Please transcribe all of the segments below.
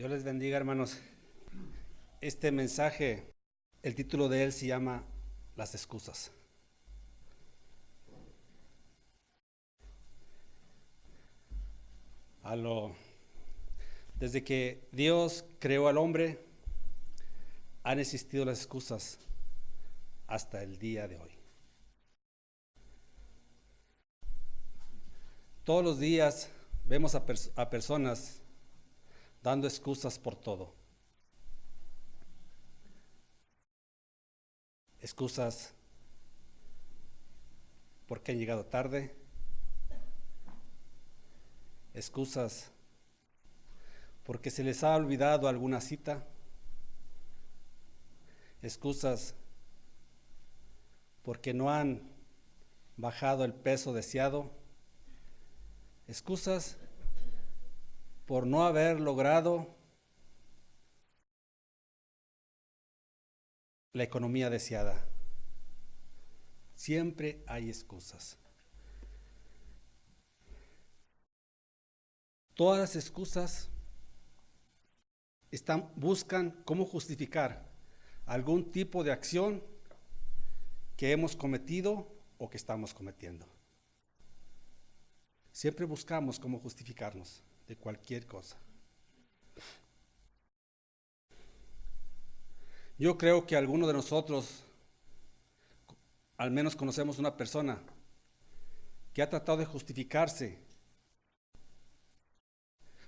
Dios les bendiga, hermanos. Este mensaje, el título de él se llama Las excusas. Desde que Dios creó al hombre, han existido las excusas hasta el día de hoy. Todos los días vemos a personas dando excusas por todo. Excusas porque han llegado tarde. Excusas porque se les ha olvidado alguna cita. Excusas porque no han bajado el peso deseado. Excusas por no haber logrado la economía deseada. Siempre hay excusas. Todas las excusas buscan cómo justificar algún tipo de acción que hemos cometido o que estamos cometiendo. Siempre buscamos cómo justificarnos de cualquier cosa. Yo creo que alguno de nosotros, al menos conocemos una persona que ha tratado de justificarse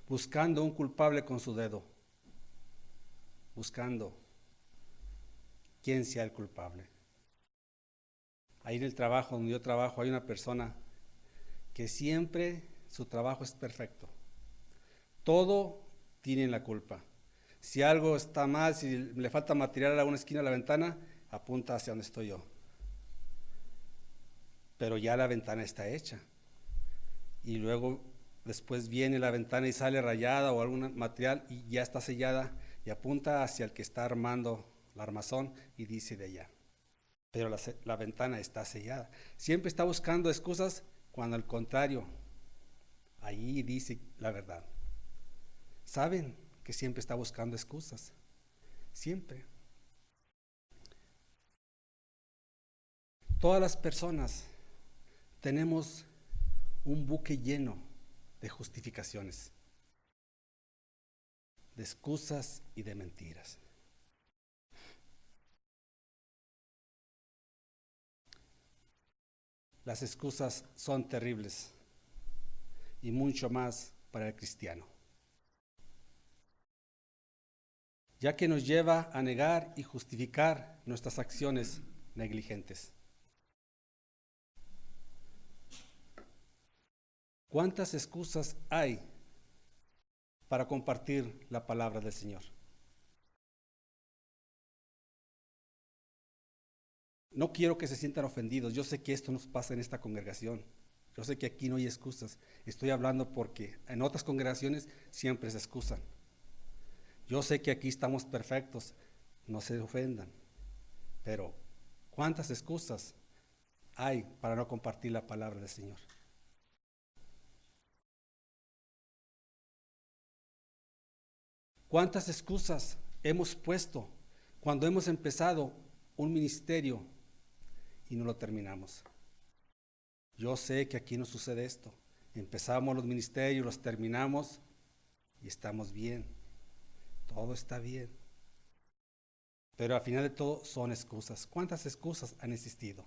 buscando un culpable con su dedo, buscando quién sea el culpable. Ahí en el trabajo donde yo trabajo hay una persona que siempre su trabajo es perfecto. Todo tiene la culpa. Si algo está mal, si le falta material a una esquina de la ventana, apunta hacia donde estoy yo. Pero ya la ventana está hecha. Y luego después viene la ventana y sale rayada o algún material y ya está sellada y apunta hacia el que está armando el armazón y dice de allá. Pero la ventana está sellada. Siempre está buscando excusas cuando al contrario, ahí dice la verdad. ¿Saben que siempre está buscando excusas? Siempre. Todas las personas tenemos un buque lleno de justificaciones, de excusas y de mentiras. Las excusas son terribles y mucho más para el cristiano, ya que nos lleva a negar y justificar nuestras acciones negligentes. ¿Cuántas excusas hay para compartir la palabra del Señor? No quiero que se sientan ofendidos. Yo sé que esto nos pasa en esta congregación. Yo sé que aquí no hay excusas. Estoy hablando porque en otras congregaciones siempre se excusan. Yo sé que aquí estamos perfectos. No se ofendan. Pero, ¿cuántas excusas hay para no compartir la palabra del Señor? ¿Cuántas excusas hemos puesto cuando hemos empezado un ministerio y no lo terminamos? Yo sé que aquí no sucede esto. Empezamos los ministerios, los terminamos y estamos bien. Todo está bien. Pero al final de todo son excusas. ¿Cuántas excusas han existido?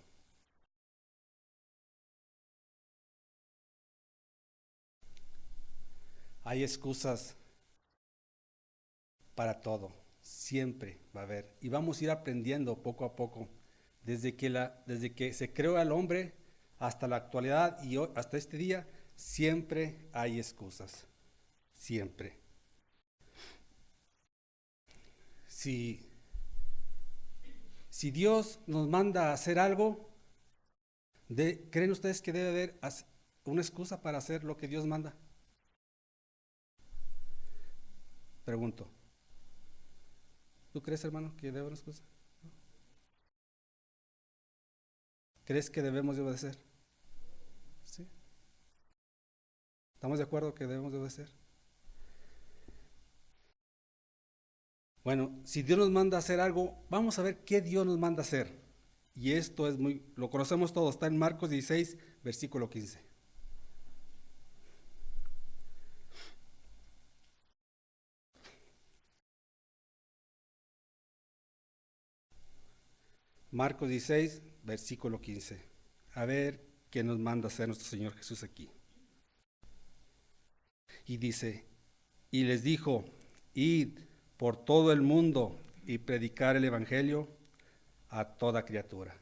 Hay excusas para todo. Siempre va a haber. Y vamos a ir aprendiendo poco a poco. Desde que se creó al hombre hasta la actualidad y hasta este día, siempre hay excusas. Siempre. Si, si Dios nos manda a hacer algo, ¿creen ustedes que debe haber una excusa para hacer lo que Dios manda? Pregunto. ¿Tú crees, hermano, que debe haber una excusa? ¿Crees que debemos de obedecer? ¿Sí? ¿Estamos de acuerdo que debemos de obedecer? Bueno, si Dios nos manda a hacer algo, vamos a ver qué Dios nos manda a hacer. Y esto es lo conocemos todos, está en Marcos 16, versículo 15. Marcos 16, versículo 15. A ver qué nos manda a hacer nuestro Señor Jesús aquí. Y dice, y les dijo, id por todo el mundo y predicar el evangelio a toda criatura.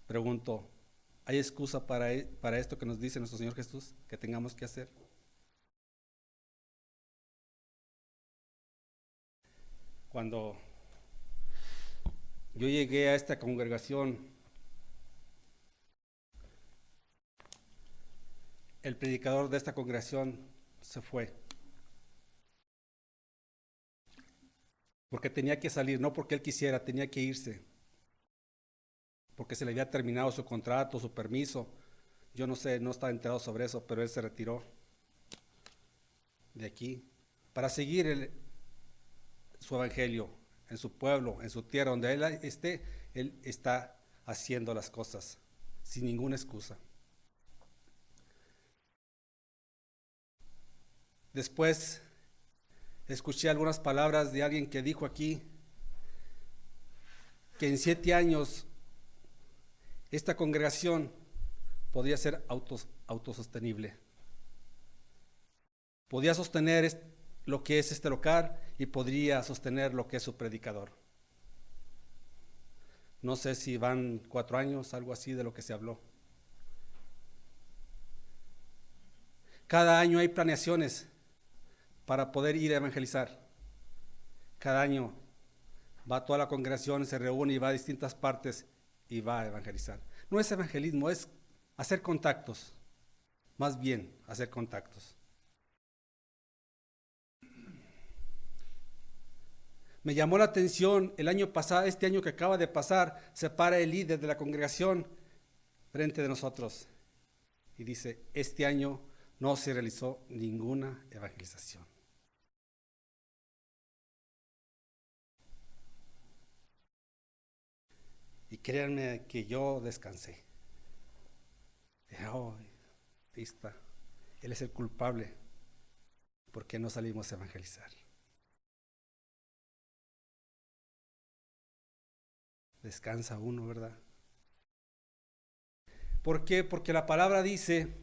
Pregunto, ¿hay excusa para esto que nos dice nuestro Señor Jesús que tengamos que hacer? Cuando yo llegué a esta congregación, el predicador de esta congregación se fue. Porque tenía que salir, no porque él quisiera, tenía que irse. Porque se le había terminado su contrato, su permiso. Yo no sé, no estaba enterado sobre eso, pero él se retiró de aquí para seguir su evangelio en su pueblo, en su tierra, donde él esté, él está haciendo las cosas sin ninguna excusa. Después escuché algunas palabras de alguien que dijo aquí que en 7 años esta congregación podría ser autosostenible. Podía sostener lo que es este local y podría sostener lo que es su predicador. No sé si van 4 años, algo así de lo que se habló. Cada año hay planeaciones para poder ir a evangelizar. Cada año va toda la congregación, se reúne y va a distintas partes y va a evangelizar. No es evangelismo, es hacer contactos, más bien hacer contactos. Me llamó la atención el año pasado, este año que acaba de pasar, se para el líder de la congregación frente de nosotros y dice, este año no se realizó ninguna evangelización. Y créanme que yo descansé. Dije, oh, ahí está. Él es el culpable porque no salimos a evangelizar. Descansa uno, ¿verdad? ¿Por qué? Porque la palabra dice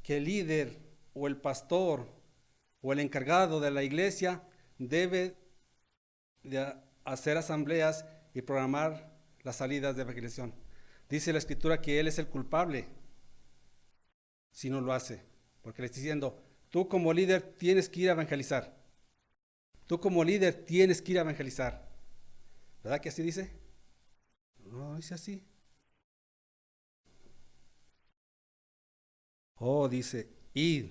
que el líder o el pastor o el encargado de la iglesia debe de hacer asambleas y programar las salidas de evangelización. Dice la escritura que él es el culpable si no lo hace, porque le está diciendo, tú como líder tienes que ir a evangelizar. Tú como líder tienes que ir a evangelizar. ¿Verdad que así dice? No, dice así. Oh, dice, id.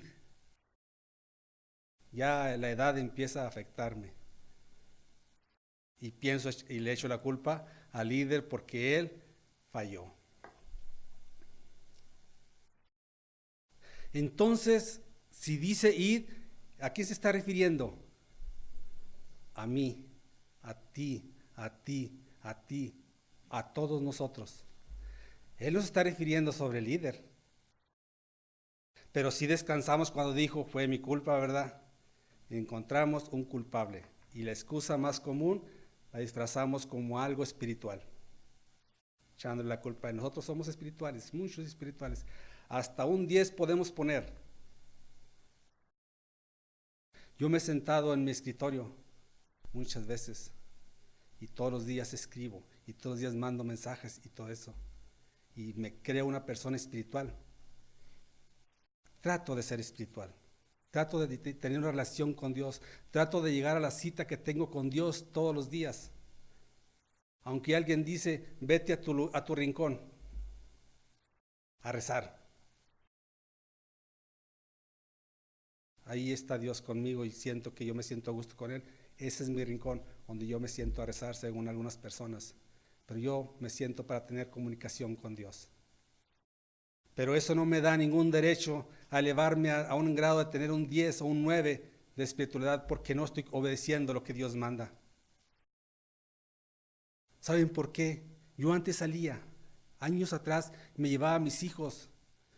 Ya la edad empieza a afectarme. Y pienso y le echo la culpa al líder porque él falló. Entonces, si dice id, ¿a quién se está refiriendo? A mí, a ti, a ti, a ti, a todos nosotros. Él nos está refiriendo sobre el líder. Pero sí descansamos cuando dijo, fue mi culpa, ¿verdad? Encontramos un culpable. Y la excusa más común la disfrazamos como algo espiritual, echándole la culpa. Nosotros somos espirituales, muchos espirituales. Hasta un 10 podemos poner. Yo me he sentado en mi escritorio muchas veces y todos los días escribo y todos los días mando mensajes y todo eso. Y me creo una persona espiritual. Trato de ser espiritual. Trato de tener una relación con Dios. Trato de llegar a la cita que tengo con Dios todos los días. Aunque alguien dice, vete a tu rincón a rezar. Ahí está Dios conmigo y siento que yo me siento a gusto con Él. Ese es mi rincón donde yo me siento a rezar según algunas personas. Pero yo me siento para tener comunicación con Dios. Pero eso no me da ningún derecho a elevarme a un grado de tener un 10 o un 9 de espiritualidad porque no estoy obedeciendo lo que Dios manda. ¿Saben por qué? Yo antes salía, años atrás, me llevaba a mis hijos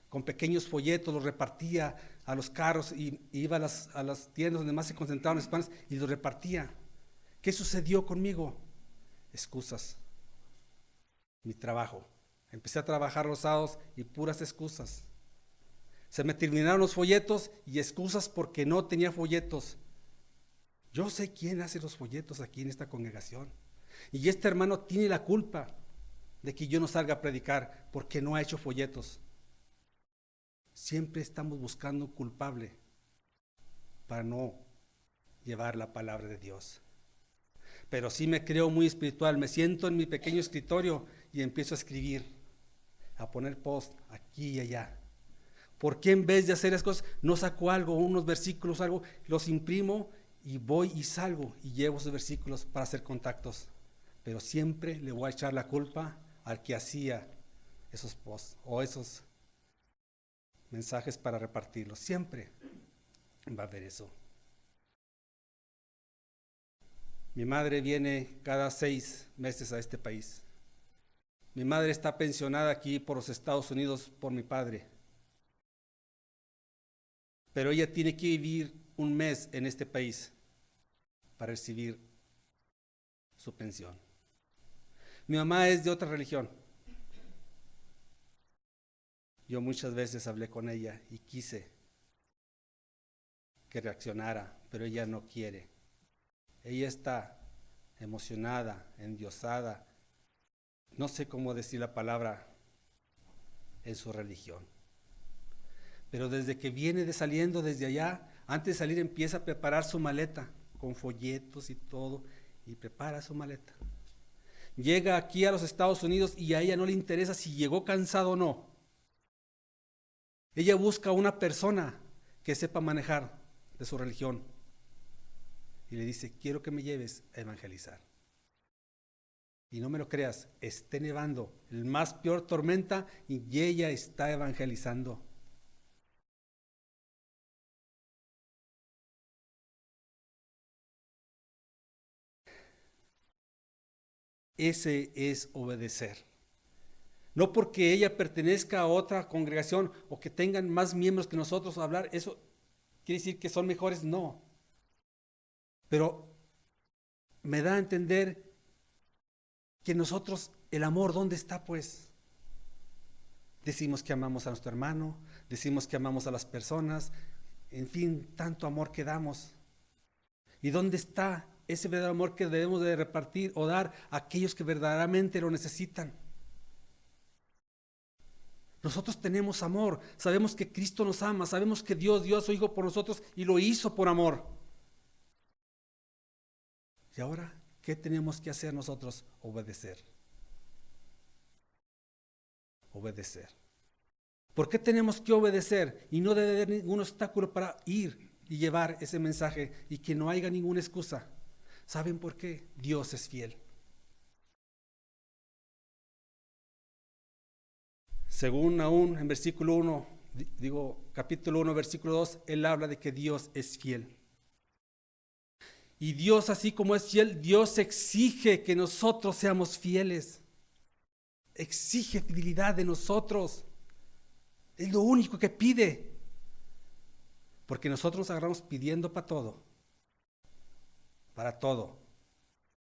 con pequeños folletos, los repartía a los carros y iba a las tiendas donde más se concentraban los hispanos y los repartía. ¿Qué sucedió conmigo? Excusas. Mi trabajo. Empecé a trabajar los sábados y puras excusas. Se me terminaron los folletos y excusas porque no tenía folletos. Yo sé quién hace los folletos aquí en esta congregación. Y este hermano tiene la culpa de que yo no salga a predicar porque no ha hecho folletos. Siempre estamos buscando un culpable para no llevar la palabra de Dios. Pero sí me creo muy espiritual. Me siento en mi pequeño escritorio y empiezo a escribir, a poner post aquí y allá. ¿Por qué en vez de hacer las cosas no saco algo, unos versículos, algo, los imprimo y voy y salgo y llevo esos versículos para hacer contactos? Pero siempre le voy a echar la culpa al que hacía esos posts o esos mensajes para repartirlos. Siempre va a haber eso. Mi madre viene cada 6 meses a este país. Mi madre está pensionada aquí por los Estados Unidos por mi padre. Pero ella tiene que vivir un mes en este país para recibir su pensión. Mi mamá es de otra religión. Yo muchas veces hablé con ella y quise que reaccionara, pero ella no quiere. Ella está emocionada, endiosada, no sé cómo decir la palabra, en su religión. Pero desde que viene saliendo desde allá, antes de salir empieza a preparar su maleta con folletos y todo, y prepara su maleta. Llega aquí a los Estados Unidos y a ella no le interesa si llegó cansado o no. Ella busca una persona que sepa manejar de su religión y le dice, quiero que me lleves a evangelizar. Y no me lo creas, esté nevando, el más peor tormenta, y ella está evangelizando. Ese es obedecer. No porque ella pertenezca a otra congregación o que tengan más miembros que nosotros hablar, eso quiere decir que son mejores, no. Pero me da a entender que nosotros, el amor, ¿dónde está pues? Decimos que amamos a nuestro hermano, decimos que amamos a las personas, en fin, tanto amor que damos. ¿Y dónde está ese verdadero amor que debemos de repartir o dar a aquellos que verdaderamente lo necesitan? Nosotros tenemos amor, sabemos que Cristo nos ama, sabemos que Dios dio a su Hijo por nosotros y lo hizo por amor. Y ahora, ¿qué tenemos que hacer nosotros? Obedecer. Obedecer. ¿Por qué tenemos que obedecer? Y no debe haber ningún obstáculo para ir y llevar ese mensaje y que no haya ninguna excusa. ¿Saben por qué? Dios es fiel. Según aún en versículo 1, capítulo 1, versículo 2, él habla de que Dios es fiel. Y Dios, así como es fiel, Dios exige que nosotros seamos fieles. Exige fidelidad de nosotros. Es lo único que pide. Porque nosotros nos agarramos pidiendo para todo. Para todo.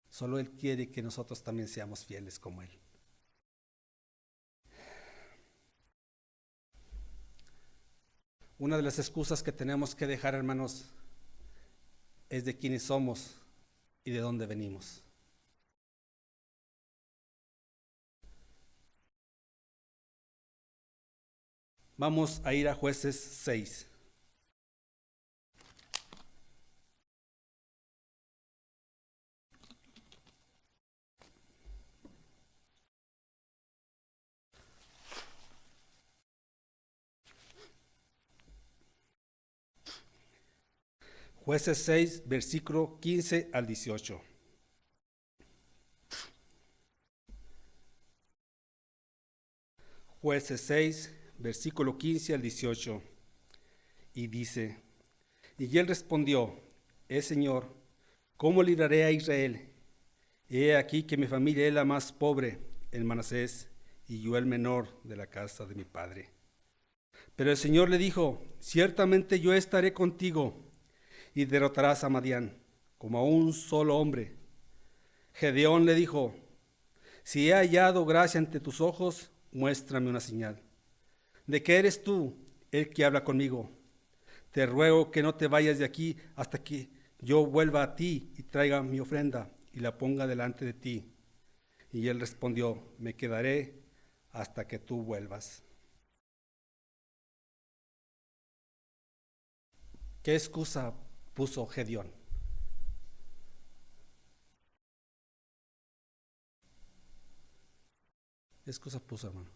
Solo Él quiere que nosotros también seamos fieles como Él. Una de las excusas que tenemos que dejar, hermanos, es de quiénes somos y de dónde venimos. Vamos a ir a Jueces 6. Jueces 6, versículo 15 al 18. Jueces 6, versículo 15 al 18, y dice, y él respondió, Señor, ¿cómo libraré a Israel? He aquí que mi familia es la más pobre en Manasés, y yo el menor de la casa de mi padre. Pero el Señor le dijo, ciertamente yo estaré contigo, y derrotarás a Madián, como a un solo hombre. Gedeón le dijo, si he hallado gracia ante tus ojos, muéstrame una señal. ¿De qué eres tú el que habla conmigo? Te ruego que no te vayas de aquí hasta que yo vuelva a ti y traiga mi ofrenda y la ponga delante de ti. Y él respondió, me quedaré hasta que tú vuelvas. ¿Qué excusa puso Gedeón? ¿Qué excusa puso, hermano?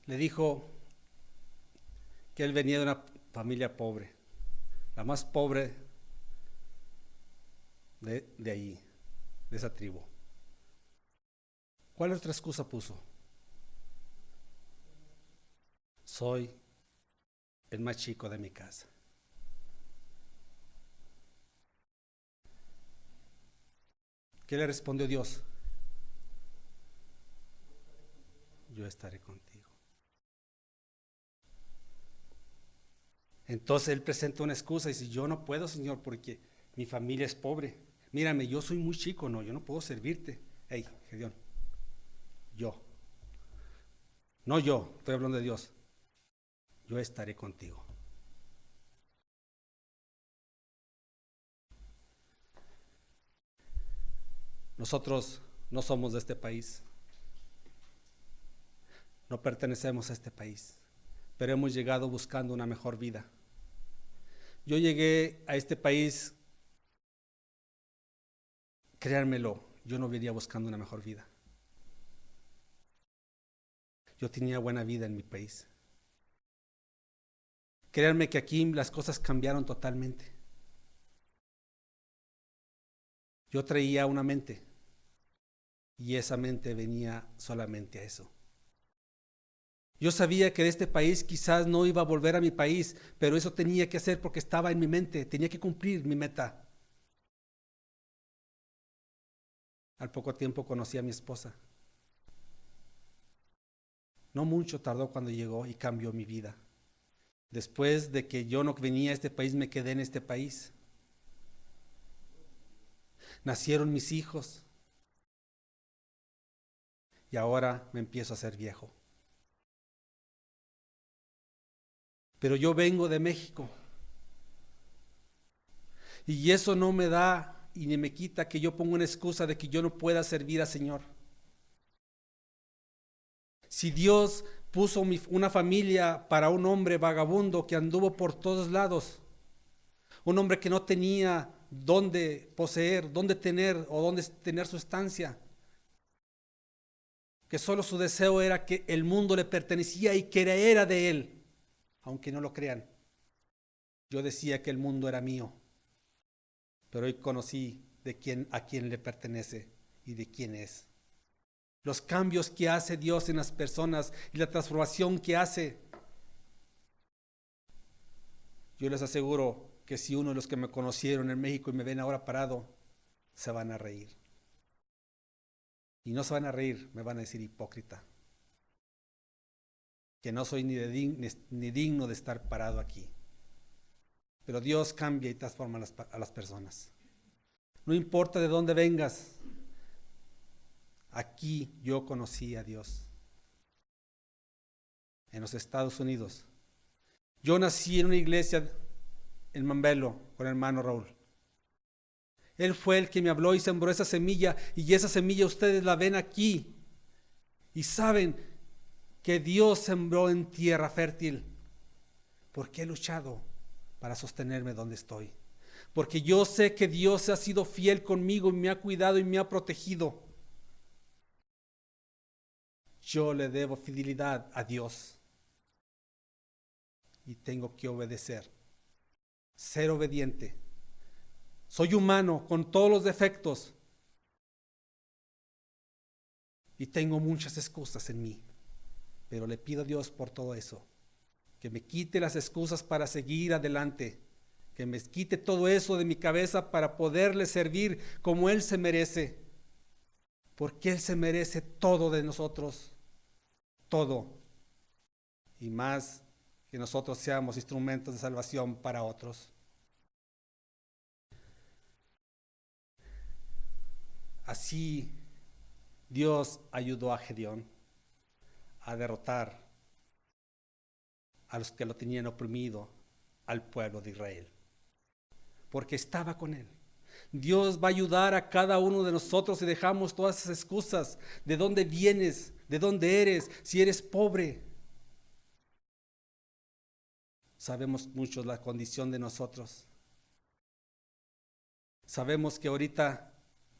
Le dijo que él venía de una familia pobre, la más pobre de ahí, de esa tribu. ¿Cuál otra excusa puso? Soy el más chico de mi casa. ¿Qué le respondió Dios? Yo estaré contigo. Entonces él presenta una excusa y dice, yo no puedo, Señor, porque mi familia es pobre. Mírame, yo soy muy chico, no, yo no puedo servirte. Hey, Gedeón, yo. No yo, estoy hablando de Dios. Yo estaré contigo. Nosotros no somos de este país, no pertenecemos a este país, pero hemos llegado buscando una mejor vida. Yo llegué a este país, créanmelo, yo no venía buscando una mejor vida. Yo tenía buena vida en mi país. Créanme que aquí las cosas cambiaron totalmente. Yo traía una mente y esa mente venía solamente a eso. Yo sabía que de este país quizás no iba a volver a mi país, pero eso tenía que hacer porque estaba en mi mente, tenía que cumplir mi meta. Al poco tiempo conocí a mi esposa. No mucho tardó cuando llegó y cambió mi vida. Después de que yo no venía a este país, me quedé en este país. Nacieron mis hijos y ahora me empiezo a hacer viejo. Pero yo vengo de México y eso no me da y ni me quita que yo ponga una excusa de que yo no pueda servir al Señor. Si Dios puso una familia para un hombre vagabundo que anduvo por todos lados, un hombre que no tenía dónde poseer, dónde tener o dónde tener su estancia, que solo su deseo era que el mundo le pertenecía y que era de él, aunque no lo crean. Yo decía que el mundo era mío, pero hoy conocí a quién le pertenece y de quién es. Los cambios que hace Dios en las personas y la transformación que hace. Yo les aseguro que si uno de los que me conocieron en México y me ven ahora parado, se van a reír. Y no se van a reír, me van a decir hipócrita. Que no soy ni digno de estar parado aquí. Pero Dios cambia y transforma a las personas. No importa de dónde vengas, aquí yo conocí a Dios. En los Estados Unidos. Yo nací en una iglesia en Mambelo con el hermano Raúl. Él fue el que me habló y sembró esa semilla, y esa semilla ustedes la ven aquí y saben que Dios sembró en tierra fértil, porque he luchado para sostenerme donde estoy, porque yo sé que Dios ha sido fiel conmigo y me ha cuidado y me ha protegido. Yo le debo fidelidad a Dios y tengo que obedecer. Ser obediente. Soy humano con todos los defectos y tengo muchas excusas en mí, pero le pido a Dios por todo eso, que me quite las excusas para seguir adelante, que me quite todo eso de mi cabeza para poderle servir como Él se merece, porque Él se merece todo de nosotros, todo, y más que nosotros seamos instrumentos de salvación para otros. Así Dios ayudó a Gedeón a derrotar a los que lo tenían oprimido, al pueblo de Israel, porque estaba con él. Dios va a ayudar a cada uno de nosotros si dejamos todas esas excusas. ¿De dónde vienes? ¿De dónde eres? Si eres pobre. Sabemos mucho la condición de nosotros. Sabemos que ahorita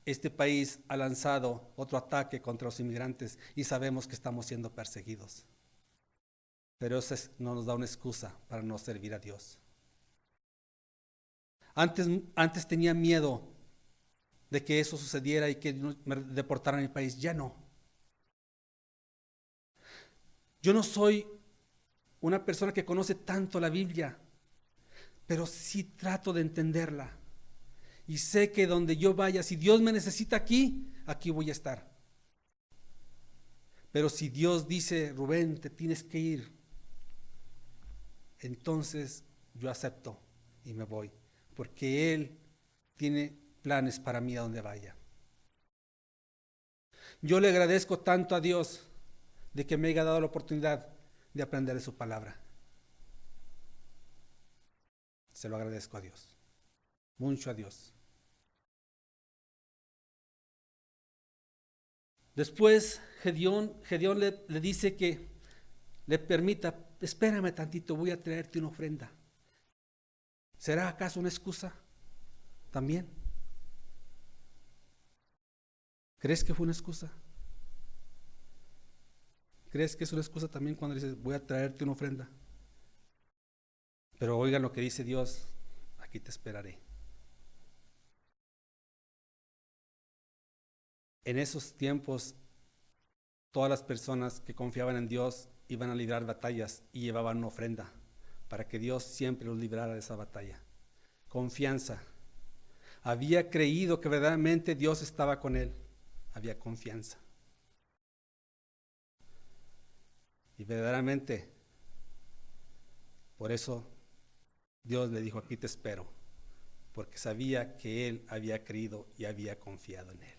este país ha lanzado otro ataque contra los inmigrantes y sabemos que estamos siendo perseguidos. Pero eso no nos da una excusa para no servir a Dios. Antes tenía miedo de que eso sucediera y que me deportaran a mi país. Ya no. Yo no soy una persona que conoce tanto la Biblia, pero sí trato de entenderla. Y sé que donde yo vaya, si Dios me necesita aquí, aquí voy a estar. Pero si Dios dice, Rubén, te tienes que ir, entonces yo acepto y me voy, porque Él tiene planes para mí a donde vaya. Yo le agradezco tanto a Dios de que me haya dado la oportunidad de aprender de su palabra. Se lo agradezco a Dios, mucho a Dios. Después Gedeón le dice que le permita, espérame tantito, voy a traerte una ofrenda. ¿Será acaso una excusa también? ¿Crees que fue una excusa? ¿Crees que es una excusa también cuando dices, voy a traerte una ofrenda? Pero oigan lo que dice Dios, aquí te esperaré. En esos tiempos, todas las personas que confiaban en Dios iban a librar batallas y llevaban una ofrenda para que Dios siempre los librara de esa batalla. Confianza. Había creído que verdaderamente Dios estaba con él. Había confianza. Y verdaderamente, por eso Dios le dijo, aquí te espero, porque sabía que él había creído y había confiado en él.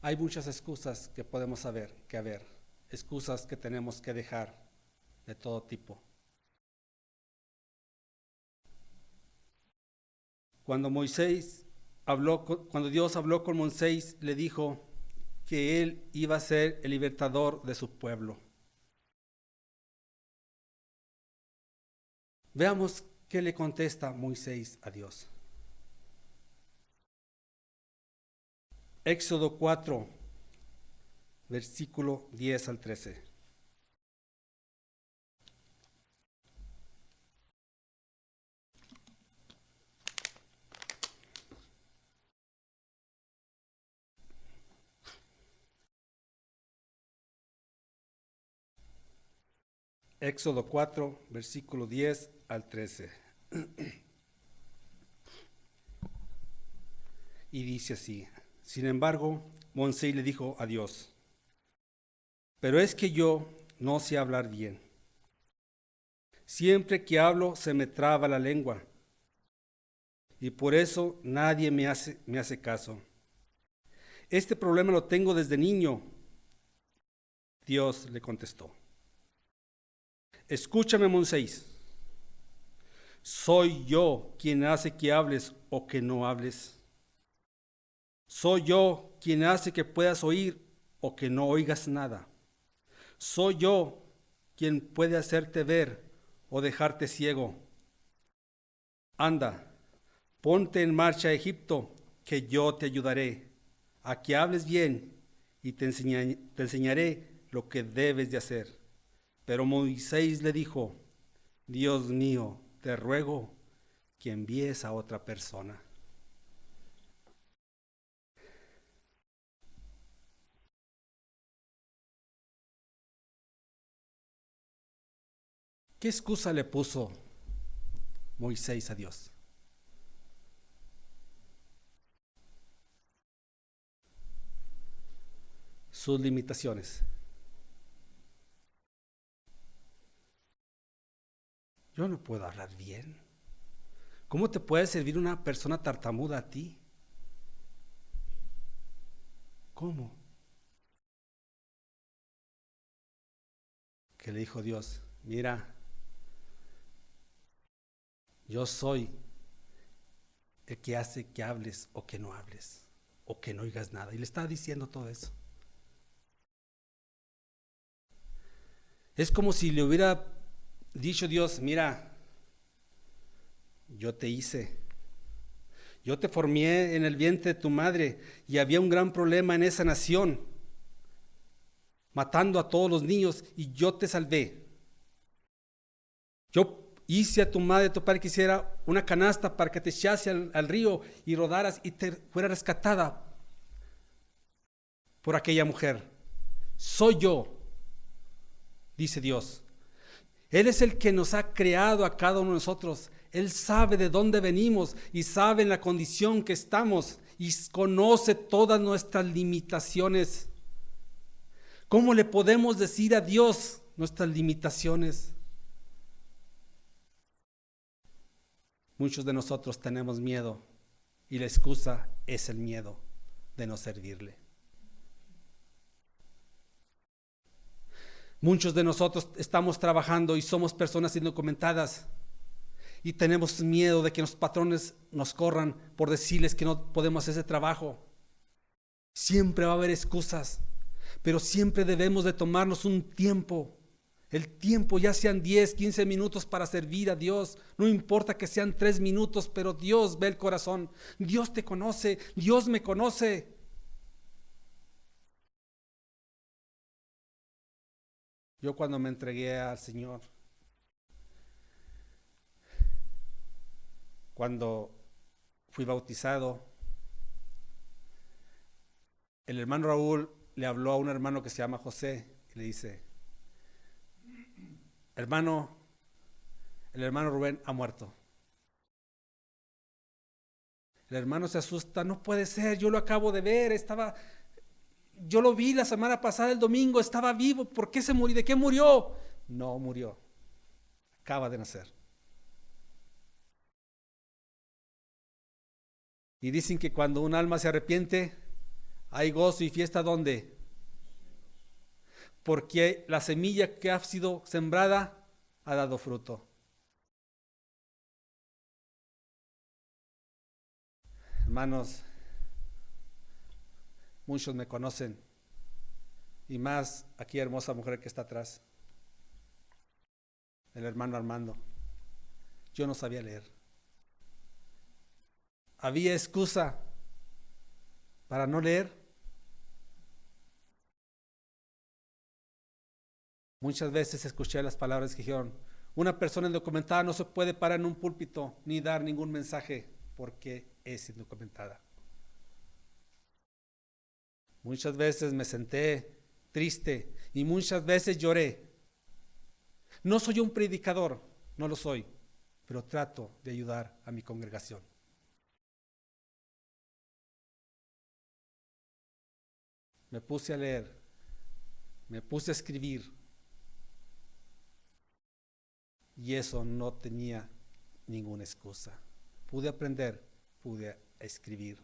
Hay muchas excusas que podemos haber, excusas que tenemos que dejar de todo tipo. Cuando Dios habló con Moisés, le dijo que él iba a ser el libertador de su pueblo. Veamos qué le contesta Moisés a Dios. Éxodo 4, versículo 10 al 13. Éxodo 4, versículo 10 al 13. Y dice así: sin embargo, Moisés le dijo a Dios, pero es que yo no sé hablar bien. Siempre que hablo se me traba la lengua, y por eso nadie me hace caso. Este problema lo tengo desde niño. Dios le contestó: escúchame, Moisés. ¿Soy yo quien hace que hables o que no hables? ¿Soy yo quien hace que puedas oír o que no oigas nada? ¿Soy yo quien puede hacerte ver o dejarte ciego? Anda, Ponte en marcha a Egipto, que yo te ayudaré, a que hables bien y te enseñaré lo que debes de hacer. Pero Moisés le dijo: Dios mío, te ruego que envíes a otra persona. ¿Qué excusa le puso Moisés a Dios? Sus limitaciones. Yo no puedo hablar bien. ¿Cómo te puede servir una persona tartamuda a ti? ¿Cómo? Que le dijo Dios: mira, yo soy el que hace que hables o que no hables, o que no oigas nada. Y le está diciendo todo eso. Es como si le hubiera dicho Dios: mira, yo te hice, yo te formé en el vientre de tu madre, y había un gran problema en esa nación, matando a todos los niños, y yo te salvé. Yo hice a tu madre, a tu padre, que hiciera una canasta para que te echase al río y rodaras y te fuera rescatada por aquella mujer. Soy yo, dice Dios. Él es el que nos ha creado a cada uno de nosotros. Él sabe de dónde venimos y sabe en la condición que estamos y conoce todas nuestras limitaciones. ¿Cómo le podemos decir a Dios nuestras limitaciones? Muchos de nosotros tenemos miedo y la excusa es el miedo de no servirle. Muchos de nosotros estamos trabajando y somos personas indocumentadas y tenemos miedo de que los patrones nos corran por decirles que no podemos hacer ese trabajo. Siempre va a haber excusas, pero siempre debemos de tomarnos un tiempo. El tiempo, ya sean 10, 15 minutos para servir a Dios. No importa que sean 3 minutos, pero Dios ve el corazón. Dios te conoce, Dios me conoce. Yo cuando me entregué al Señor, cuando fui bautizado, el hermano Raúl le habló a un hermano que se llama José y le dice: hermano, el hermano Rubén ha muerto. El hermano se asusta: no puede ser, yo lo acabo de ver, yo lo vi la semana pasada, el domingo, estaba vivo. ¿Por qué se murió? ¿De qué murió? No murió, acaba de nacer. Y dicen que cuando un alma se arrepiente, hay gozo y fiesta. ¿Dónde? Porque la semilla que ha sido sembrada ha dado fruto. Hermanos, muchos me conocen, y más aquí hermosa mujer que está atrás, el hermano Armando. Yo no sabía leer. ¿Había excusa para no leer? Muchas veces escuché las palabras que dijeron: una persona indocumentada no se puede parar en un púlpito ni dar ningún mensaje porque es indocumentada. Muchas veces me senté triste y muchas veces lloré. No soy un predicador, no lo soy, pero trato de ayudar a mi congregación. Me puse a leer, me puse a escribir, y eso no tenía ninguna excusa. Pude aprender, pude escribir.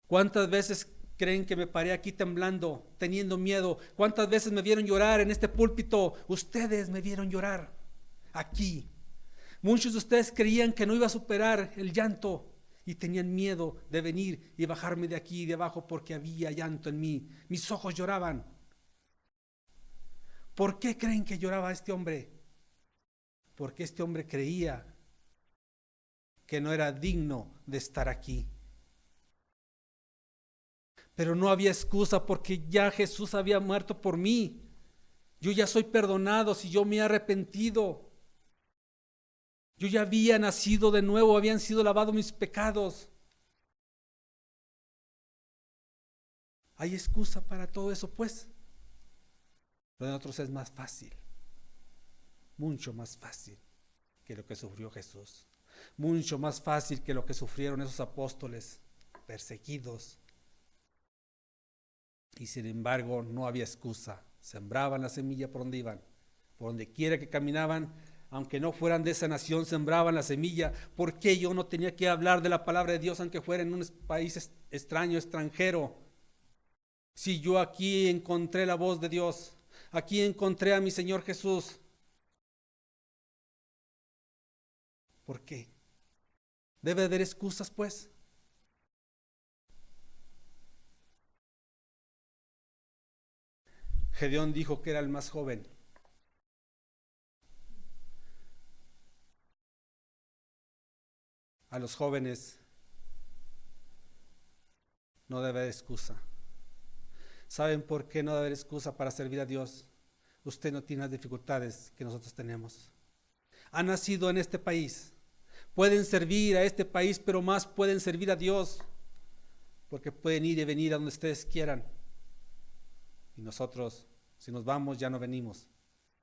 ¿Cuántas veces creen que me paré aquí temblando, teniendo miedo? ¿Cuántas veces me vieron llorar en este púlpito? Ustedes me vieron llorar aquí. Muchos de ustedes creían que no iba a superar el llanto y tenían miedo de venir y bajarme de aquí y de abajo porque había llanto en mí. Mis ojos lloraban. ¿Por qué creen que lloraba este hombre? Porque este hombre creía que no era digno de estar aquí. Pero no había excusa porque ya Jesús había muerto por mí. Yo ya soy perdonado si yo me he arrepentido. Yo ya había nacido de nuevo, habían sido lavados mis pecados. ¿Hay excusa para todo eso? Pues, lo de nosotros es más fácil, mucho más fácil que lo que sufrió Jesús. Mucho más fácil que lo que sufrieron esos apóstoles perseguidos. Y sin embargo, no había excusa. Sembraban la semilla por donde iban, por donde quiera que caminaban. Aunque no fueran de esa nación, sembraban la semilla. ¿Por qué yo no tenía que hablar de la palabra de Dios aunque fuera en un país extraño, extranjero? Si yo aquí encontré la voz de Dios, aquí encontré a mi Señor Jesús. ¿Por qué? ¿Debe haber excusas, pues? Gedeón dijo que era el más joven. A los jóvenes no debe haber excusa. ¿Saben por qué no debe haber excusa para servir a Dios? Usted no tiene las dificultades que nosotros tenemos. Ha nacido en este país. Pueden servir a este país, pero más pueden servir a Dios, porque pueden ir y venir a donde ustedes quieran. Y nosotros, si nos vamos, ya no venimos.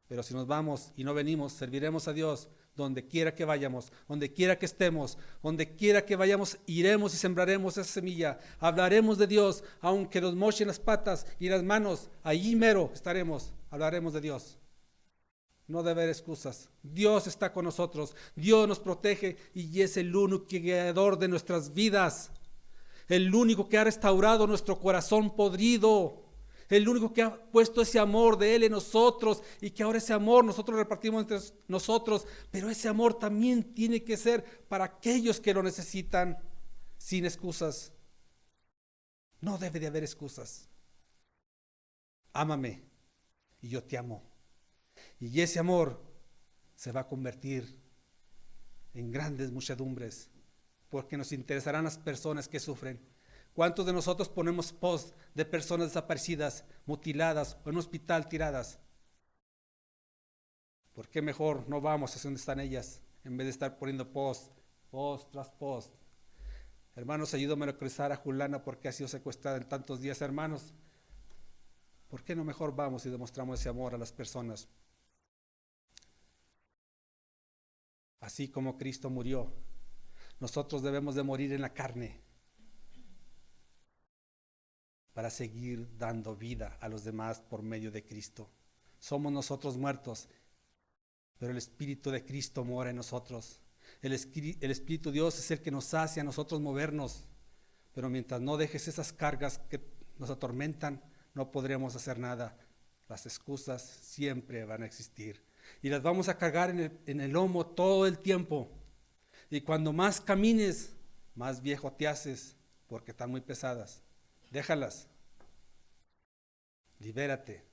Pero si nos vamos y no venimos, serviremos a Dios donde quiera que vayamos, donde quiera que estemos, donde quiera que vayamos, iremos y sembraremos esa semilla. Hablaremos de Dios, aunque nos mochen las patas y las manos, allí mero estaremos, hablaremos de Dios. No debe haber excusas. Dios está con nosotros, Dios nos protege y es el único guiador de nuestras vidas, el único que ha restaurado nuestro corazón podrido, el único que ha puesto ese amor de Él en nosotros y que ahora ese amor nosotros repartimos entre nosotros, pero ese amor también tiene que ser para aquellos que lo necesitan, sin excusas. No debe de haber excusas. Ámame y yo te amo. Y ese amor se va a convertir en grandes muchedumbres, porque nos interesarán las personas que sufren. ¿Cuántos de nosotros ponemos post de personas desaparecidas, mutiladas o en un hospital tiradas? ¿Por qué mejor no vamos hacia donde están ellas en vez de estar poniendo post tras post? Hermanos, ayúdame a localizar a Juliana porque ha sido secuestrada en tantos días, hermanos. ¿Por qué no mejor vamos y demostramos ese amor a las personas? Así como Cristo murió, nosotros debemos de morir en la carne para seguir dando vida a los demás por medio de Cristo. Somos nosotros muertos, pero el Espíritu de Cristo mora en nosotros. El Espíritu de Dios es el que nos hace a nosotros movernos, pero mientras no dejes esas cargas que nos atormentan, no podremos hacer nada. Las excusas siempre van a existir y las vamos a cargar en el lomo todo el tiempo. Y cuando más camines, más viejo te haces, porque están muy pesadas. Déjalas. Libérate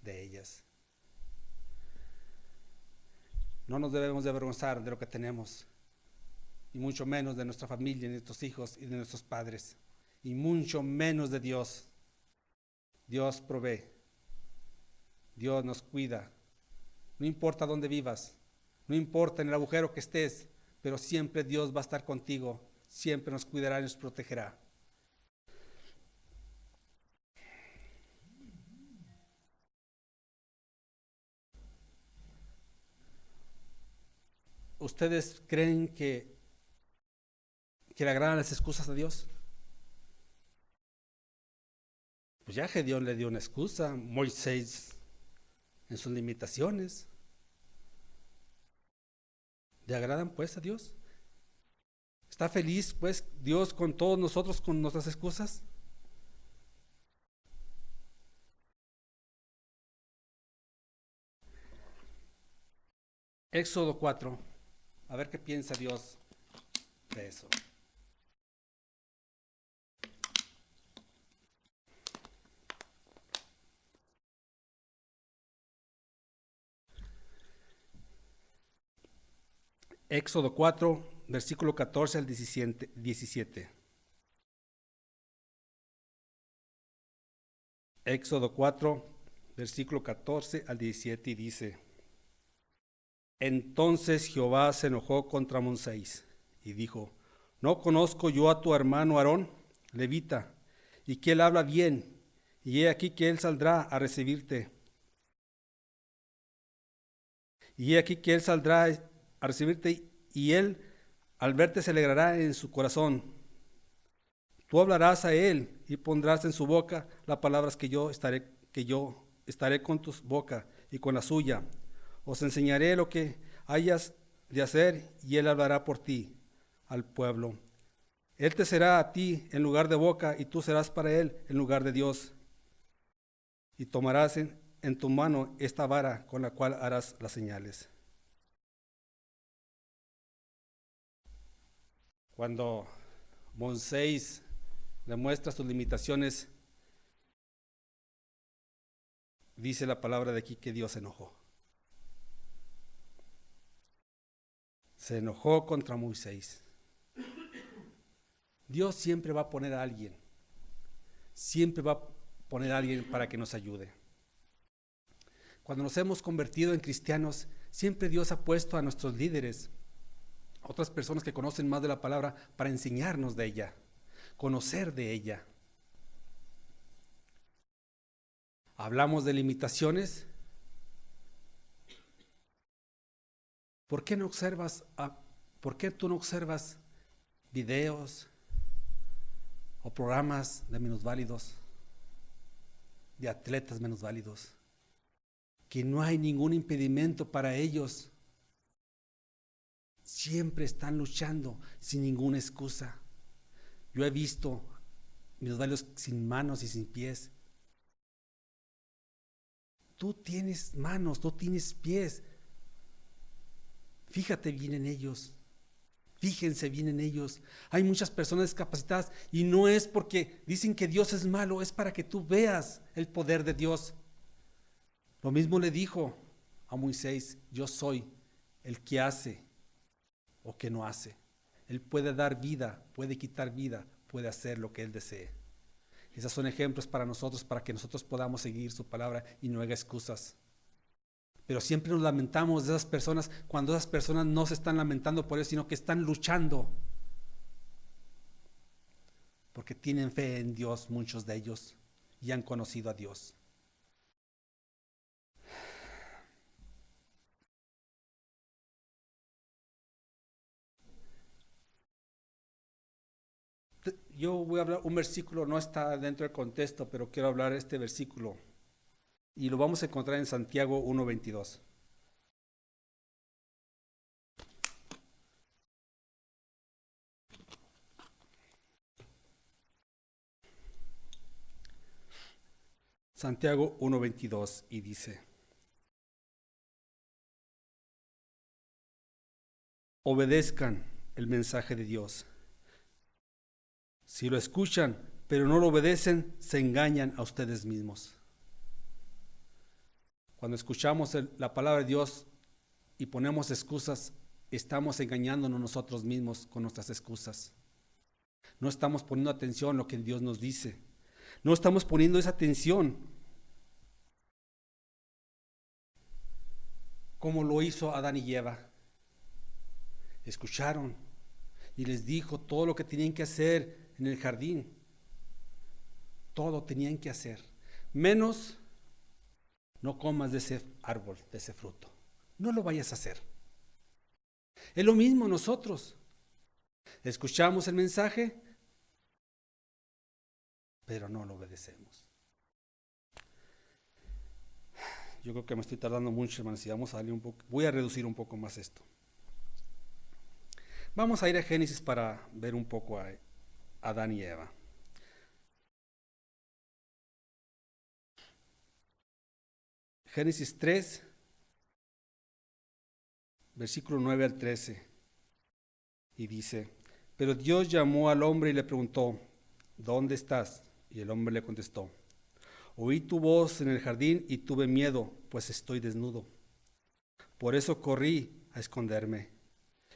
de ellas. No nos debemos de avergonzar de lo que tenemos, y mucho menos de nuestra familia, de nuestros hijos y de nuestros padres, y mucho menos de Dios. Dios provee, Dios nos cuida. No importa dónde vivas, no importa en el agujero que estés, pero siempre Dios va a estar contigo, siempre nos cuidará y nos protegerá. ¿Ustedes creen que le agradan las excusas a Dios? Pues ya Gedeón le dio una excusa, Moisés en sus limitaciones. ¿Le agradan pues a Dios? ¿Está feliz pues Dios con todos nosotros con nuestras excusas? Éxodo 4, a ver qué piensa Dios de eso. Éxodo 4, versículo 14 al 17. Éxodo 4, versículo 14 al 17 y dice: Entonces Jehová se enojó contra Moisés y dijo: ¿No conozco yo a tu hermano Aarón, levita, y que él habla bien, y he aquí que él saldrá a recibirte? Y he aquí que él saldrá a recibirte, y él al verte se alegrará en su corazón. Tú hablarás a él y pondrás en su boca las palabras que yo estaré con tu boca y con la suya. Os enseñaré lo que hayas de hacer, y él hablará por ti al pueblo. Él te será a ti en lugar de boca, y tú serás para él en lugar de Dios. Y tomarás en tu mano esta vara con la cual harás las señales. Cuando Moisés demuestra sus limitaciones, dice la palabra de aquí que Dios se enojó. Se enojó contra Moisés. Dios siempre va a poner a alguien. Siempre va a poner a alguien para que nos ayude. Cuando nos hemos convertido en cristianos, siempre Dios ha puesto a nuestros líderes, otras personas que conocen más de la palabra, para enseñarnos de ella, conocer de ella. Hablamos de limitaciones. ¿Por qué tú no observas videos o programas de minusválidos, de atletas minusválidos, que no hay ningún impedimento para ellos? Siempre están luchando sin ninguna excusa. Yo he visto minusválidos sin manos y sin pies. Tú tienes manos, tú tienes pies. Fíjate bien en ellos. Fíjense bien en ellos. Hay muchas personas discapacitadas y no es porque dicen que Dios es malo, es para que tú veas el poder de Dios. Lo mismo le dijo a Moisés: yo soy el que hace o que no hace. Él puede dar vida, puede quitar vida, puede hacer lo que Él desee. Esos son ejemplos para nosotros, para que nosotros podamos seguir su palabra y no haga excusas. Pero siempre nos lamentamos de esas personas cuando esas personas no se están lamentando por eso, sino que están luchando. Porque tienen fe en Dios, muchos de ellos, y han conocido a Dios. Yo voy a hablar un versículo, no está dentro del contexto, pero quiero hablar este versículo. Y lo vamos a encontrar en Santiago 1:22. Santiago 1:22 y dice: obedezcan el mensaje de Dios. Si lo escuchan, pero no lo obedecen, se engañan a ustedes mismos. Cuando escuchamos la palabra de Dios y ponemos excusas, estamos engañándonos nosotros mismos con nuestras excusas. No estamos poniendo atención a lo que Dios nos dice. No estamos poniendo esa atención como lo hizo Adán y Eva. Escucharon y les dijo todo lo que tenían que hacer en el jardín. Todo tenían que hacer, menos no comas de ese árbol, de ese fruto. No lo vayas a hacer. Es lo mismo nosotros. Escuchamos el mensaje, pero no lo obedecemos. Yo creo que me estoy tardando mucho, hermanos, y vamos a darle un poco. Voy a reducir un poco más esto. Vamos a ir a Génesis para ver un poco a Adán y Eva. Génesis 3, versículo 9 al 13, y dice: pero Dios llamó al hombre y le preguntó: ¿dónde estás? Y el hombre le contestó: oí tu voz en el jardín y tuve miedo, pues estoy desnudo. Por eso corrí a esconderme.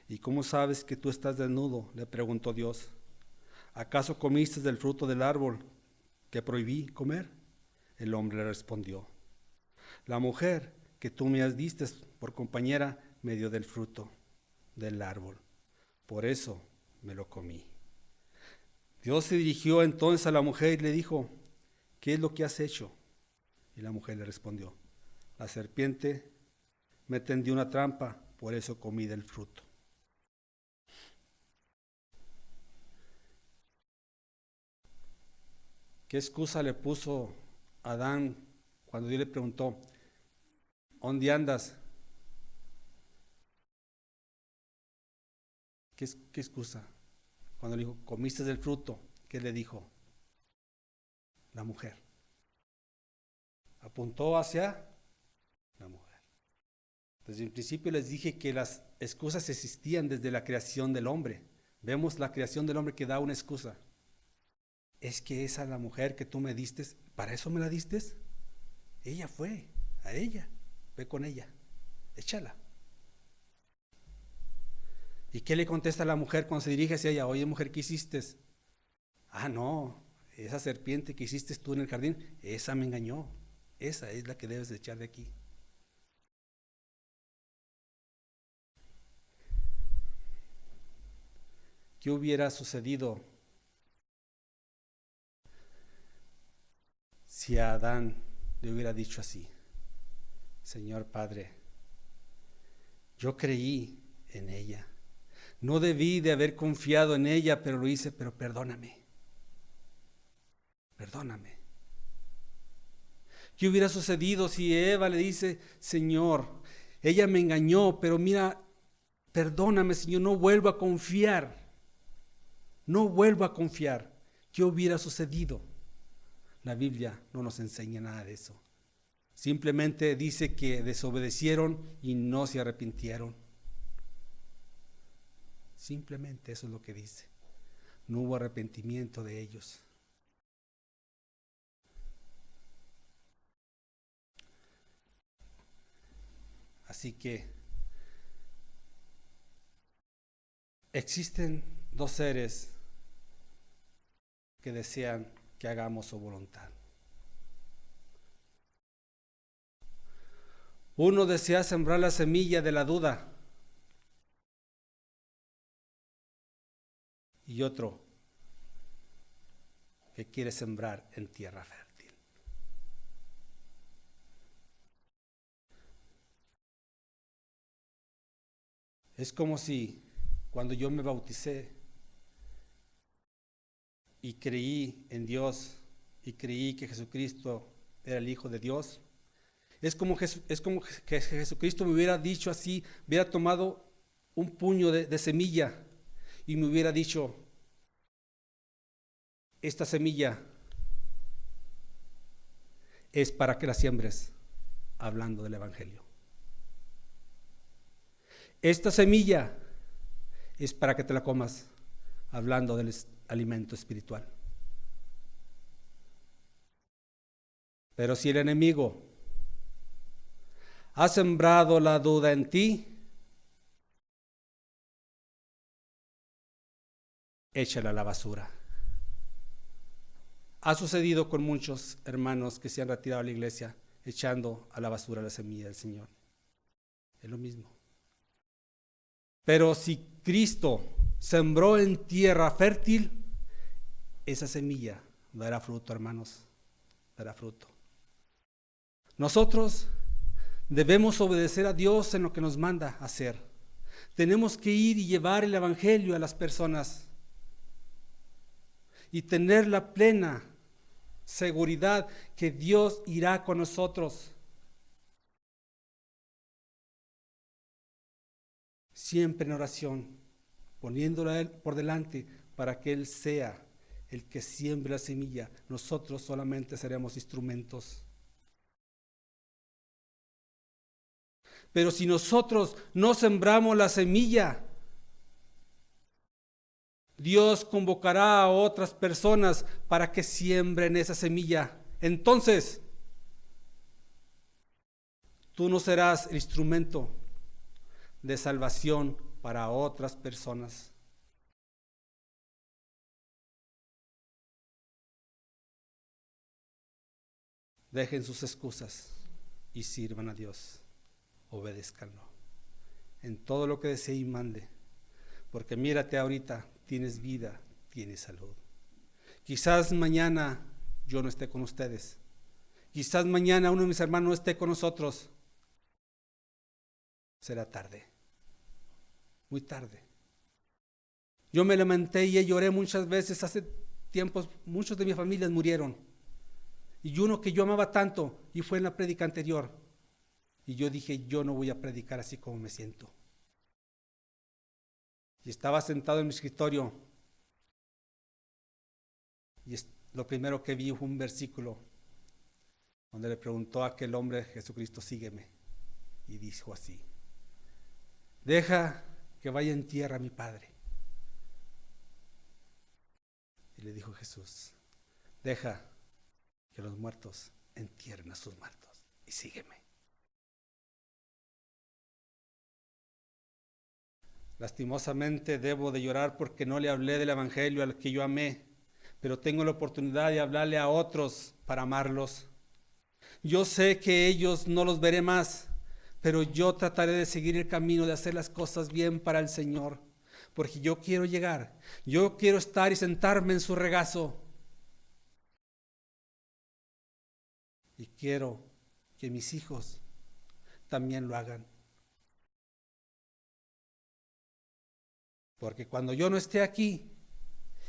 ¿Y cómo sabes que tú estás desnudo?, le preguntó Dios. ¿Acaso comiste del fruto del árbol que prohibí comer? El hombre le respondió: la mujer que tú me diste por compañera me dio del fruto del árbol, por eso me lo comí. Dios se dirigió entonces a la mujer y le dijo: ¿qué es lo que has hecho? Y la mujer le respondió: la serpiente me tendió una trampa, por eso comí del fruto. ¿Qué excusa le puso Adán cuando Dios le preguntó: ¿dónde andas? ¿Qué excusa? Cuando le dijo: comiste del fruto, ¿qué le dijo la mujer? Apuntó hacia la mujer. Desde el principio les dije que las excusas existían desde la creación del hombre. Vemos la creación del hombre que da una excusa. Es que esa la mujer que tú me diste, ¿para eso me la diste? Ella fue, a ella, ve con ella, échala. ¿Y qué le contesta a la mujer cuando se dirige hacia ella? Oye, mujer, ¿qué hiciste? Ah, no, esa serpiente que hiciste tú en el jardín, esa me engañó. Esa es la que debes de echar de aquí. ¿Qué hubiera sucedido si a Adán le hubiera dicho así: Señor Padre, yo creí en ella, no debí de haber confiado en ella, pero lo hice, pero perdóname, perdóname? ¿Qué hubiera sucedido si Eva le dice: Señor, ella me engañó, pero mira, perdóname, Señor, no vuelvo a confiar, no vuelvo a confiar? ¿Qué hubiera sucedido? La Biblia no nos enseña nada de eso. Simplemente dice que desobedecieron y no se arrepintieron. Simplemente eso es lo que dice. No hubo arrepentimiento de ellos. Así que existen dos seres que desean que hagamos su voluntad. Uno desea sembrar la semilla de la duda y otro que quiere sembrar en tierra fértil. Es como si cuando yo me bauticé y creí en Dios y creí que Jesucristo era el Hijo de Dios, es como que Jesucristo me hubiera dicho así, hubiera tomado un puño de semilla y me hubiera dicho: esta semilla es para que la siembres hablando del Evangelio. Esta semilla es para que te la comas hablando del alimento espiritual. Pero si el enemigo ha sembrado la duda en ti, échala a la basura. Ha sucedido con muchos hermanos que se han retirado a la iglesia echando a la basura la semilla del Señor. Es lo mismo. Pero si Cristo sembró en tierra fértil, esa semilla dará fruto, hermanos, dará fruto. Nosotros debemos obedecer a Dios en lo que nos manda hacer. Tenemos que ir y llevar el Evangelio a las personas y tener la plena seguridad que Dios irá con nosotros. Siempre en oración, poniéndolo a Él por delante para que Él sea el que siembre la semilla. Nosotros solamente seremos instrumentos. Pero si nosotros no sembramos la semilla, Dios convocará a otras personas para que siembren esa semilla. Entonces, tú no serás el instrumento de salvación para otras personas. Dejen sus excusas y sirvan a Dios. Obedézcanlo en todo lo que desee y mande, porque mírate ahorita, tienes vida, tienes salud. Quizás mañana yo no esté con ustedes, quizás mañana uno de mis hermanos no esté con nosotros. Será tarde, muy tarde. Yo me lamenté y lloré muchas veces. Hace tiempos muchos de mi familia murieron, y uno que yo amaba tanto, y fue en la prédica anterior. Y yo dije, yo no voy a predicar así como me siento. Y estaba sentado en mi escritorio, y lo primero que vi fue un versículo donde le preguntó a aquel hombre, Jesucristo, sígueme. Y dijo así: deja que vaya en tierra a mi Padre. Y le dijo Jesús: deja que los muertos entierren a sus muertos y sígueme. Lastimosamente debo de llorar porque no le hablé del evangelio al que yo amé, pero tengo la oportunidad de hablarle a otros para amarlos. Yo sé que ellos no los veré más, pero yo trataré de seguir el camino de hacer las cosas bien para el Señor, porque yo quiero llegar, yo quiero estar y sentarme en su regazo. Y quiero que mis hijos también lo hagan. Porque cuando yo no esté aquí,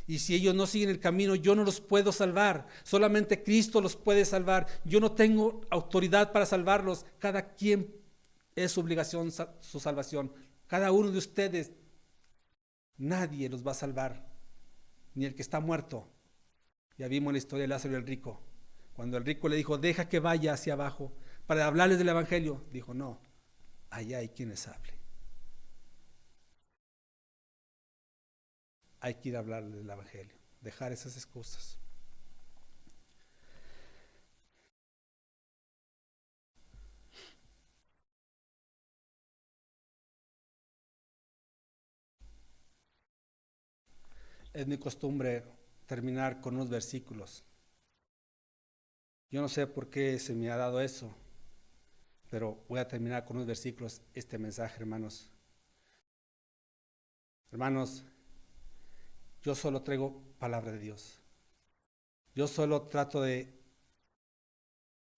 y si ellos no siguen el camino, yo no los puedo salvar. Solamente Cristo los puede salvar. Yo no tengo autoridad para salvarlos. Cada quien es su obligación su salvación. Cada uno de ustedes, nadie los va a salvar, ni el que está muerto. Ya vimos la historia de Lázaro y el rico. Cuando el rico le dijo, deja que vaya hacia abajo para hablarles del evangelio, dijo, no, allá hay quien les hable. Hay que ir a hablarles del evangelio, dejar esas excusas. Es mi costumbre terminar con unos versículos. Yo no sé por qué se me ha dado eso, pero voy a terminar con unos versículos este mensaje, hermanos. Hermanos, yo solo traigo palabra de Dios. Yo solo trato de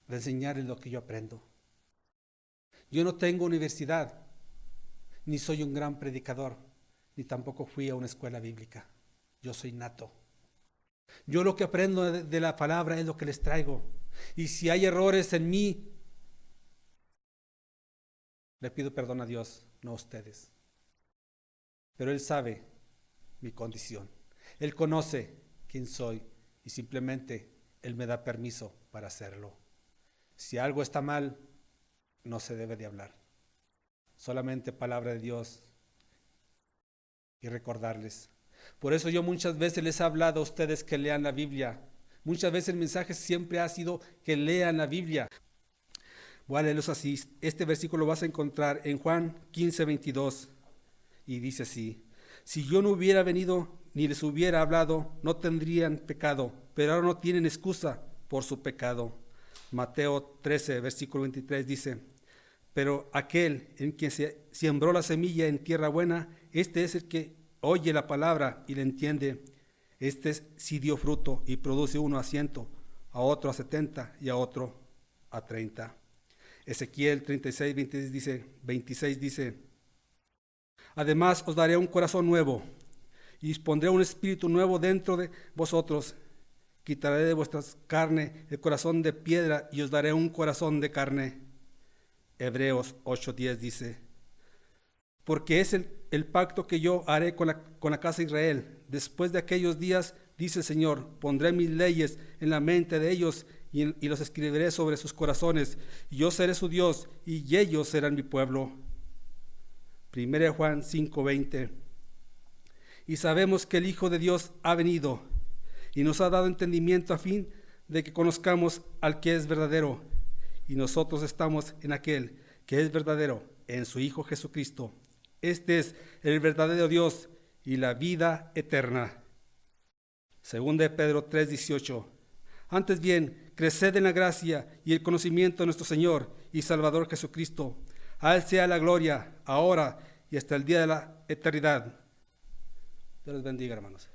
enseñarles lo que yo aprendo. Yo no tengo universidad, ni soy un gran predicador, ni tampoco fui a una escuela bíblica. Yo soy nato. Yo lo que aprendo de la palabra es lo que les traigo. Y si hay errores en mí, le pido perdón a Dios, no a ustedes. Pero Él sabe mi condición. Él conoce quién soy y simplemente Él me da permiso para hacerlo. Si algo está mal, no se debe de hablar. Solamente palabra de Dios y recordarles. Por eso yo muchas veces les he hablado a ustedes que lean la Biblia. Muchas veces el mensaje siempre ha sido que lean la Biblia. Voy a leerlos así. Este versículo lo vas a encontrar en Juan 15:22 y dice así: si yo no hubiera venido ni les hubiera hablado, no tendrían pecado, pero ahora no tienen excusa por su pecado. Mateo 13, versículo 23 dice: pero aquel en quien se sembró la semilla en tierra buena, este es el que oye la palabra y la entiende. Este sí dio fruto y produce uno a 100, a otro a 70 y a otro a 30. Ezequiel 36, 26 dice: además os daré un corazón nuevo y os pondré un espíritu nuevo dentro de vosotros. Quitaré de vuestra carne el corazón de piedra y os daré un corazón de carne. Hebreos 8:10 dice: porque es el pacto que yo haré con la casa de Israel. Después de aquellos días, dice el Señor, pondré mis leyes en la mente de ellos y los escribiré sobre sus corazones. Y yo seré su Dios y ellos serán mi pueblo. 1 Juan 5:20. Y sabemos que el Hijo de Dios ha venido y nos ha dado entendimiento a fin de que conozcamos al que es verdadero. Y nosotros estamos en aquel que es verdadero, en su Hijo Jesucristo. Este es el verdadero Dios y la vida eterna. Segunda de Pedro 3:18. Antes bien, creced en la gracia y el conocimiento de nuestro Señor y Salvador Jesucristo. A Él sea la gloria, ahora y hasta el día de la eternidad. Dios les bendiga, hermanos.